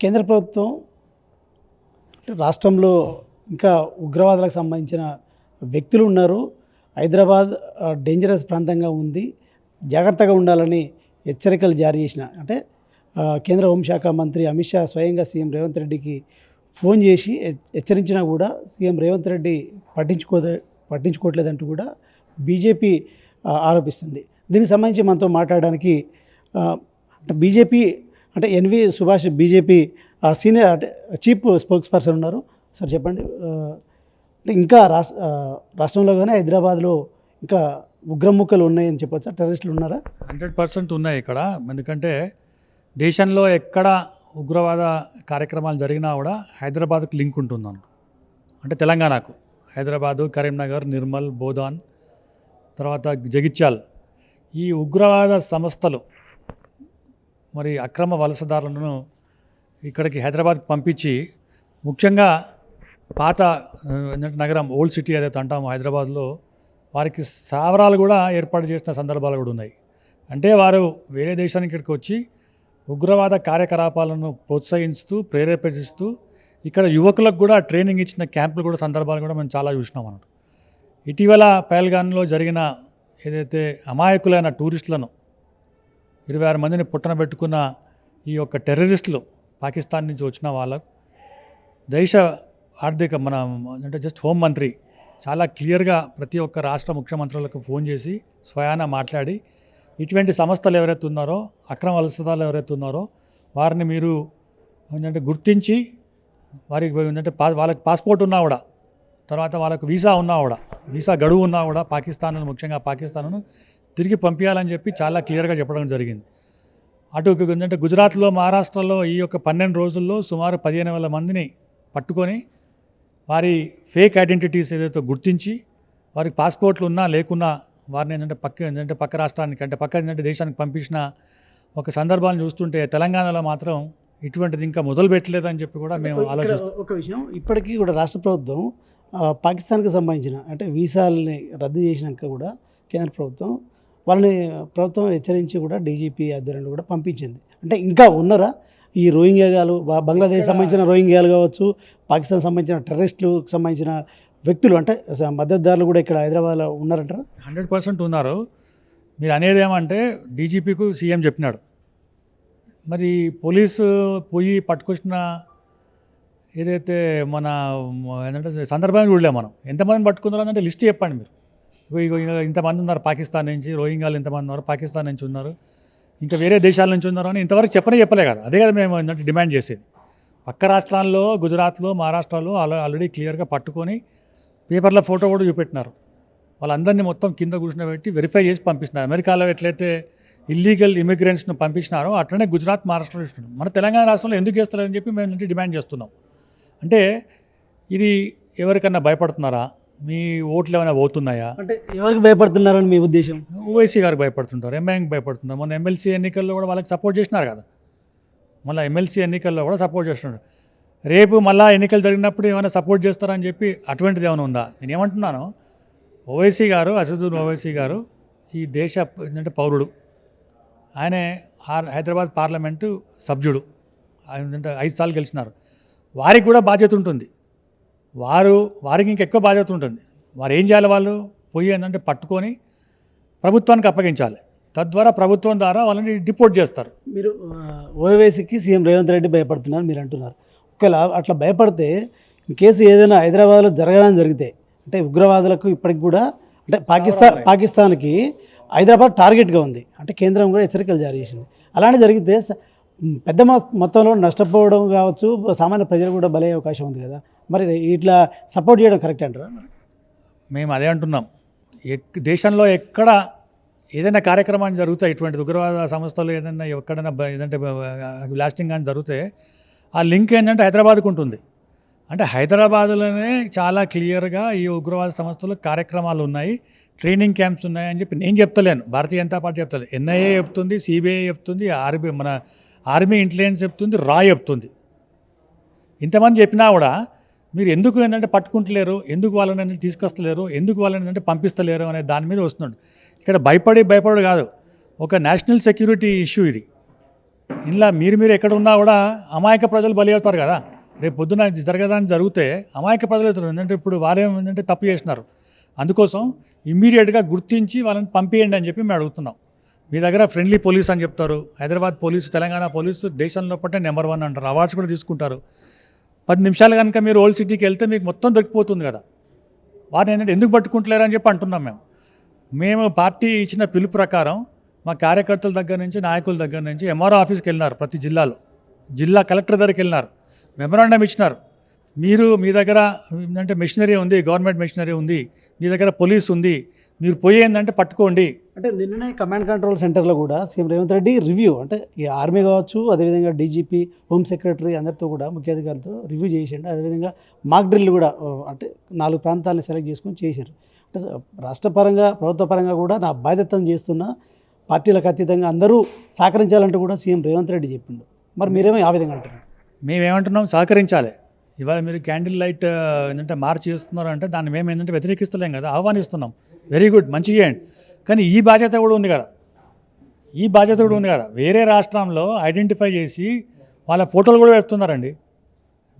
కేంద్ర ప్రభుత్వం రాష్ట్రంలో ఇంకా ఉగ్రవాదులకు సంబంధించిన వ్యక్తులు ఉన్నారు. హైదరాబాద్ డేంజరస్ ప్రాంతంగా ఉంది, జాగ్రత్తగా ఉండాలని హెచ్చరికలు జారీ చేసిన అంటే కేంద్ర హోంశాఖ మంత్రి అమిత్ షా స్వయంగా సీఎం రేవంత్ రెడ్డికి ఫోన్ చేసి హెచ్చరించినా కూడా సీఎం రేవంత్ రెడ్డి పట్టించుకోవట్లేదంటూ కూడా బీజేపీ ఆరోపిస్తుంది. దీనికి సంబంధించి మనతో మాట్లాడడానికి బీజేపీ అంటే ఎన్వి సుభాష్ బీజేపీ సీనియర్ అంటే చీఫ్ స్పోక్స్ పర్సన్ ఉన్నారు. సార్ చెప్పండి, ఇంకా రాష్ట్రంలో కానీ హైదరాబాద్లో ఇంకా ఉగ్రముక్కలు ఉన్నాయని చెప్పొచ్చా? టెర్రరిస్టులు ఉన్నారా? 100% ఉన్నాయి ఇక్కడ. ఎందుకంటే దేశంలో ఎక్కడ ఉగ్రవాద కార్యక్రమాలు జరిగినా కూడా హైదరాబాద్కు లింక్ ఉంటుందన్న. అంటే తెలంగాణకు హైదరాబాదు, కరీంనగర్, నిర్మల్, బోధాన్, తర్వాత జగిత్యాల్ ఈ ఉగ్రవాద సంస్థలు మరి అక్రమ వలసదారులను ఇక్కడికి హైదరాబాద్కి పంపించి ముఖ్యంగా పాత నగరం ఓల్డ్ సిటీ ఏదైతే అంటామో హైదరాబాద్లో వారికి స్థావరాలు కూడా ఏర్పాటు చేసిన సందర్భాలు కూడా ఉన్నాయి. అంటే వారు వేరే దేశానికి ఇక్కడికి వచ్చి ఉగ్రవాద కార్యకలాపాలను ప్రోత్సహిస్తూ ప్రేరేపిస్తూ ఇక్కడ యువకులకు కూడా ట్రైనింగ్ ఇచ్చిన క్యాంపులు కూడా సందర్భాలు కూడా మనం చాలా చూసినాం అన్నట్టు. ఇటీవల పహల్గాన్లో జరిగిన ఏదైతే అమాయకులైన టూరిస్టులను 26 మందిని పుట్టనబెట్టుకున్న ఈ యొక్క టెర్రరిస్టులు పాకిస్తాన్ నుంచి వచ్చిన వాళ్ళకు దేశ ఆర్థిక మన అంటే జస్ట్ హోం మంత్రి చాలా క్లియర్గా ప్రతి ఒక్క రాష్ట్ర ముఖ్యమంత్రులకు ఫోన్ చేసి స్వయాన మాట్లాడి ఇటువంటి సంస్థలు ఎవరైతే ఉన్నారో అక్రమ వలసదారులు ఎవరైతే ఉన్నారో వారిని మీరు ఏంటంటే గుర్తించి వారికి ఏంటంటే వాళ్ళకి పాస్పోర్ట్ ఉన్నా కూడా తర్వాత వాళ్ళకు వీసా ఉన్నా కూడా వీసా గడువు ఉన్నా కూడా పాకిస్తాన్ ముఖ్యంగా పాకిస్తాన్ను తిరిగి పంపించాలని చెప్పి చాలా క్లియర్గా చెప్పడం జరిగింది. అటు ఏంటంటే గుజరాత్లో మహారాష్ట్రలో ఈ యొక్క 12 రోజుల్లో సుమారు 15,000 మందిని పట్టుకొని వారి ఫేక్ ఐడెంటిటీస్ ఏదైతే గుర్తించి వారికి పాస్పోర్ట్లు ఉన్నా లేకున్నా వారిని ఏంటంటే పక్క రాష్ట్రానికి అంటే పక్క దేశానికి పంపించిన ఒక సందర్భాన్ని చూస్తుంటే తెలంగాణలో మాత్రం ఇటువంటిది ఇంకా మొదలు పెట్టలేదని చెప్పి కూడా మేము ఆలోచిస్తాం. ఒక విషయం, ఇప్పటికీ కూడా రాష్ట్ర ప్రభుత్వం పాకిస్తాన్కి సంబంధించిన అంటే వీసాలని రద్దు చేసినాక కూడా కేంద్ర ప్రభుత్వం వాళ్ళని హెచ్చరించి కూడా డీజీపీ ఆధ్వర్యంలో కూడా పంపించింది. అంటే ఇంకా ఉన్నారా ఈ రోహింగ్యాలు, బంగ్లాదేశ్ సంబంధించిన రోహింగ్యాలు కావచ్చు, పాకిస్తాన్ సంబంధించిన టెర్రరిస్టులకు సంబంధించిన వ్యక్తులు అంటే మద్దతుదారులు కూడా ఇక్కడ హైదరాబాద్లో ఉన్నారంటారా? 100% ఉన్నారు. మీరు అనేది ఏమంటే డీజీపీకు సీఎం చెప్పినాడు, మరి పోలీసు పోయి పట్టుకొచ్చిన ఏదైతే మన ఏంటంటే సందర్భాన్ని చూడలేము మనం. ఎంతమందిని పట్టుకున్నారు అంటే లిస్ట్ చెప్పండి మీరు. ఇంతమంది ఉన్నారు పాకిస్తాన్ నుంచి, రోహింగ్యాలు ఇంతమంది ఉన్నారు పాకిస్తాన్ నుంచి ఉన్నారు, ఇంకా వేరే దేశాల నుంచి ఉన్నారు అని ఇంతవరకు చెప్పలే కదా. అదే కదా మేము ఏంటంటే డిమాండ్ చేసేది. పక్క రాష్ట్రాల్లో గుజరాత్లో మహారాష్ట్రలో ఆల్రెడీ క్లియర్గా పట్టుకొని పేపర్ల ఫోటో కూడా చూపెట్టినారు. వాళ్ళందరినీ మొత్తం కింద కూర్చోబెట్టి వెరిఫై చేసి పంపిస్తున్నారు. అమెరికాలో ఎట్లయితే ఇల్లీగల్ ఇమిగ్రెంట్స్ను పంపించినారో అట్లనే గుజరాత్ మహారాష్ట్రలో ఇస్తున్నారు. మన తెలంగాణ రాష్ట్రంలో ఎందుకు చేస్తారని చెప్పి మేము డిమాండ్ చేస్తున్నాం. అంటే ఇది ఎవరికన్నా భయపడుతున్నారా? మీ ఓట్లు ఏమైనా పోతున్నాయా? అంటే ఎవరికి భయపడుతున్నారని మీ ఉద్దేశం? ఓవైసీ గారికి భయపడుతుంటారు, ఎంఐకి భయపడుతున్నారు. మొన్న ఎమ్మెల్సీ ఎన్నికల్లో కూడా వాళ్ళకి సపోర్ట్ చేసినారు కదా. మళ్ళీ ఎమ్మెల్సీ ఎన్నికల్లో కూడా సపోర్ట్ చేస్తున్నారు. రేపు మళ్ళీ ఎన్నికలు జరిగినప్పుడు ఏమైనా సపోర్ట్ చేస్తారని చెప్పి అటువంటిది ఏమైనా ఉందా? నేను ఏమంటున్నాను, ఓవైసీ గారు, అసదుద్దీన్ ఓవైసీ గారు ఈ దేశ ఏంటంటే పౌరుడు. ఆయనే హైదరాబాద్ పార్లమెంటు సభ్యుడు. ఏంటంటే 5 సార్లు గెలిచినారు. వారికి కూడా బాధ్యత ఉంటుంది. వారికి ఇంకెక్కువ బాధ్యత ఉంటుంది. వారు ఏం చేయాలి? వాళ్ళు పోయి ఏంటంటే పట్టుకొని ప్రభుత్వానికి అప్పగించాలి. తద్వారా ప్రభుత్వం ద్వారా వాళ్ళని డిపోర్ట్ చేస్తారు. మీరు ఓవైసీకి సీఎం రేవంత్ రెడ్డి భయపడుతున్నారు మీరు అంటున్నారు. ఒకవేళ అట్లా భయపడితే కేసు ఏదైనా హైదరాబాద్లో జరగాలని జరిగితే అంటే ఉగ్రవాదులకు ఇప్పటికి కూడా అంటే పాకిస్తాన్కి హైదరాబాద్ టార్గెట్గా ఉంది. అంటే కేంద్రం కూడా హెచ్చరికలు జారీ చేసింది. అలానే జరిగితే పెద్ద మొత్తంలో నష్టపోవడం కావచ్చు, సామాన్య ప్రజలు కూడా బలయ్యే అవకాశం ఉంది కదా. మరి ఇట్లా సపోర్ట్ చేయడం కరెక్ట్ అంటారా? మేము అదే అంటున్నాం. దేశంలో ఎక్కడ ఏదైనా కార్యక్రమాన్ని జరుగుతాయి, ఇటువంటి ఉగ్రవాద సంస్థలు ఏదైనా ఎక్కడైనా ఏదంటే బ్లాస్టింగ్ కానీ జరిగితే ఆ లింక్ ఏంటంటే హైదరాబాద్కు ఉంటుంది. అంటే హైదరాబాద్లోనే చాలా క్లియర్గా ఈ ఉగ్రవాద సంస్థలు కార్యక్రమాలు ఉన్నాయి, ట్రైనింగ్ క్యాంప్స్ ఉన్నాయి అని చెప్పి నేను చెప్తలేను, భారతీయ జనతా పార్టీ చెప్తలేదు, ఎన్ఐఏ చెప్తుంది, సిబిఐ చెప్తుంది, మన ఆర్మీ ఇంటెలిజెన్స్ చెప్తుంది, రా చెప్తుంది. ఇంతమంది చెప్పినా కూడా మీరు ఎందుకు ఏంటంటే పట్టుకుంటలేరు, ఎందుకు వాళ్ళని తీసుకొస్తలేరు, ఎందుకు వాళ్ళని ఏంటంటే పంపిస్తలేరు అనే దాని మీద వస్తున్నాడు. ఇక్కడ భయపడు కాదు, ఒక నేషనల్ సెక్యూరిటీ ఇష్యూ ఇది. ఇలా మీరు ఎక్కడ ఉన్నా కూడా అమాయక ప్రజలు బలి అవుతారు కదా. రేపు పొద్దున జరగదాన్ని జరిగితే అమాయక ప్రజలు అవుతారు. ఎందుకంటే ఇప్పుడు వారేంటంటే తప్పు చేసినారు. అందుకోసం ఇమ్మీడియట్గా గుర్తించి వాళ్ళని పంపించండి అని చెప్పి మేము అడుగుతున్నాం. మీ దగ్గర ఫ్రెండ్లీ పోలీస్ అని చెప్తారు. హైదరాబాద్ పోలీసు, తెలంగాణ పోలీసు దేశంలో పట్టే నెంబర్ 1 అంటారు. అవార్డ్స్ కూడా తీసుకుంటారు. 10 నిమిషాలు కనుక మీరు ఓల్డ్ సిటీకి వెళ్తే మీకు మొత్తం దొరికిపోతుంది కదా. వారిని ఏంటంటే ఎందుకు పట్టుకుంటలేరు అని చెప్పి అంటున్నాం మేము పార్టీ ఇచ్చిన పిలుపు ప్రకారం మా కార్యకర్తల దగ్గర నుంచి, నాయకుల దగ్గర నుంచి ఎంఆర్ఓ ఆఫీస్కి వెళ్ళినారు. ప్రతి జిల్లాలో జిల్లా కలెక్టర్ దగ్గరికి వెళ్ళినారు. మెమరాండం ఇచ్చినారు. మీ దగ్గర ఏంటంటే మెషినరీ ఉంది, గవర్నమెంట్ మెషినరీ ఉంది, మీ దగ్గర పోలీస్ ఉంది, మీరు పోయి ఏంటంటే పట్టుకోండి. అంటే నిన్ననే కమాండ్ కంట్రోల్ సెంటర్లో కూడా సీఎం రేవంత్ రెడ్డి రివ్యూ, అంటే ఈ ఆర్మీ కావచ్చు, అదేవిధంగా డీజీపీ, హోమ్ సెక్రటరీ అందరితో కూడా ముఖ్య అధికారులతో రివ్యూ చేసిండు. అదేవిధంగా మాక్ డ్రిల్ కూడా అంటే 4 ప్రాంతాలను సెలెక్ట్ చేసుకొని చేశారు. అంటే రాష్ట్ర పరంగా, ప్రభుత్వ పరంగా కూడా నా బాధ్యతను చేస్తున్న, పార్టీలకు అతీతంగా అందరూ సహకరించాలంటూ కూడా సీఎం రేవంత్ రెడ్డి చెప్పిండు. మరి మీరేమో ఆ విధంగా అంటున్నారు? మేమేమంటున్నాం, సహకరించాలి. ఇవాళ మీరు క్యాండిల్ లైట్ ఏంటంటే మార్చ్ చేస్తున్నారు అంటే దాన్ని మేము ఏంటంటే వ్యతిరేకిస్తలేం కదా, ఆహ్వానిస్తున్నాం. వెరీ గుడ్, మంచిగా చేయండి. కానీ ఈ బాధ్యత కూడా ఉంది కదా. వేరే రాష్ట్రంలో ఐడెంటిఫై చేసి వాళ్ళ ఫోటోలు కూడా పెడుతున్నారండి.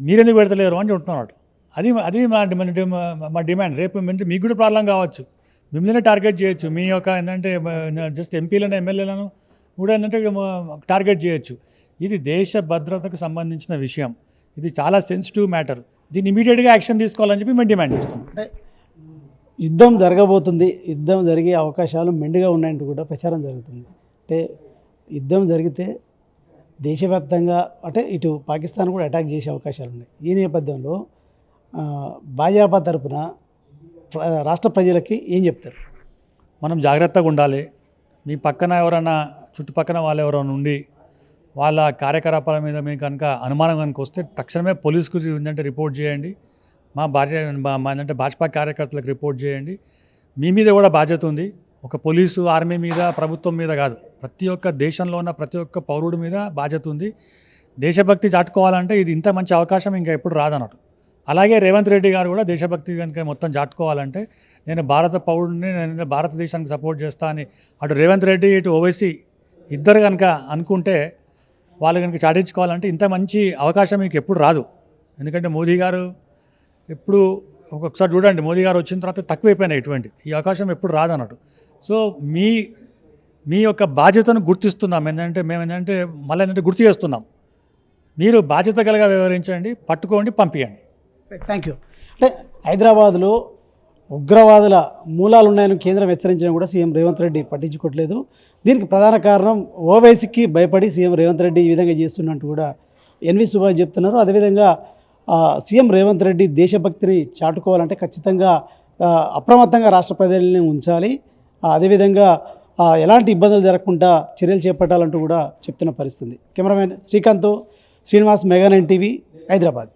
మీరెందుకు పెడతలేరు అని చెప్తున్నారు. అది మా డిమాండ్. రేపు మీకు కూడా ప్రాబ్లం కావచ్చు, మిమ్మల్ని టార్గెట్ చేయొచ్చు. మీ యొక్క ఏంటంటే జస్ట్ ఎంపీలను, ఎమ్మెల్యేలను కూడా ఏంటంటే టార్గెట్ చేయొచ్చు. ఇది దేశ భద్రతకు సంబంధించిన విషయం. ఇది చాలా సెన్సిటివ్ మ్యాటర్. దీన్ని ఇమీడియట్గా యాక్షన్ తీసుకోవాలని చెప్పి మేము డిమాండ్ చేస్తున్నాం. అంటే యుద్ధం జరగబోతుంది, యుద్ధం జరిగే అవకాశాలు మెండుగా ఉన్నాయంటూ కూడా ప్రచారం జరుగుతుంది. అంటే యుద్ధం జరిగితే దేశవ్యాప్తంగా అంటే ఇటు పాకిస్తాన్ కూడా అటాక్ చేసే అవకాశాలు ఉన్నాయి. ఈ నేపథ్యంలో భాజపా తరపున రాష్ట్ర ప్రజలకి ఏం చెప్తారు? మనం జాగ్రత్తగా ఉండాలి. మీ పక్కన ఎవరైనా, చుట్టుపక్కల వాళ్ళు ఎవరైనా ఉండి వాళ్ళ కార్యకలాపాల మీద మీకు కనుక అనుమానం కనుక వస్తే తక్షణమే పోలీసుకు ఏంటంటే రిపోర్ట్ చేయండి. మా ఏంటంటే భాజపా కార్యకర్తలకు రిపోర్ట్ చేయండి. మీ మీద కూడా బాధ్యత ఉంది. ఒక పోలీసు, ఆర్మీ మీద, ప్రభుత్వం మీద కాదు, ప్రతి ఒక్క దేశంలో ఉన్న ప్రతి ఒక్క పౌరుడి మీద బాధ్యత ఉంది. దేశభక్తి చాటుకోవాలంటే ఇది ఇంత మంచి అవకాశం ఇంకా ఎప్పుడు రాదన్నట్టు. అలాగే రేవంత్ రెడ్డి గారు కూడా దేశభక్తి కనుక మొత్తం చాటుకోవాలంటే నేను భారత పౌరుడిని, నేను భారతదేశానికి సపోర్ట్ చేస్తా అని అటు రేవంత్ రెడ్డి, ఇటు ఓవైసీ ఇద్దరు కనుక అనుకుంటే, వాళ్ళు కనుక చాటించుకోవాలంటే ఇంత మంచి అవకాశం మీకు ఎప్పుడు రాదు. ఎందుకంటే మోదీ గారు ఎప్పుడు ఒక్కొక్కసారి చూడండి, మోదీ గారు వచ్చిన తర్వాత తక్కువైపోయినాయి ఇటువంటి. ఈ అవకాశం ఎప్పుడు రాదన్నట్టు. సో మీ యొక్క బాధ్యతను గుర్తిస్తున్నాం. మేము మళ్ళీ గుర్తు చేస్తున్నాం. మీరు బాధ్యత కలిగా వ్యవహరించండి, పట్టుకోండి, పంపించండి. Thank you. అంటే హైదరాబాద్లో ఉగ్రవాదుల మూలాలు ఉన్నాయని కేంద్రం హెచ్చరించినా కూడా సీఎం రేవంత్ రెడ్డి పట్టించుకోవట్లేదు. దీనికి ప్రధాన కారణం ఓవైసీకి భయపడి సీఎం రేవంత్ రెడ్డి ఈ విధంగా చేస్తున్నట్టు కూడా ఎన్వి సుభాష్ చెప్తున్నారు. అదేవిధంగా సీఎం రేవంత్ రెడ్డి దేశభక్తిని చాటుకోవాలంటే ఖచ్చితంగా అప్రమత్తంగా రాష్ట్ర ప్రజల్ని ఉంచాలి. అదేవిధంగా ఎలాంటి ఇబ్బందులు జరగకుండా చర్యలు చేపట్టాలంటూ కూడా చెప్తున్న పరిస్థితి. Cameraman Srikanth, Srinivas, mega 9 TV, Hyderabad.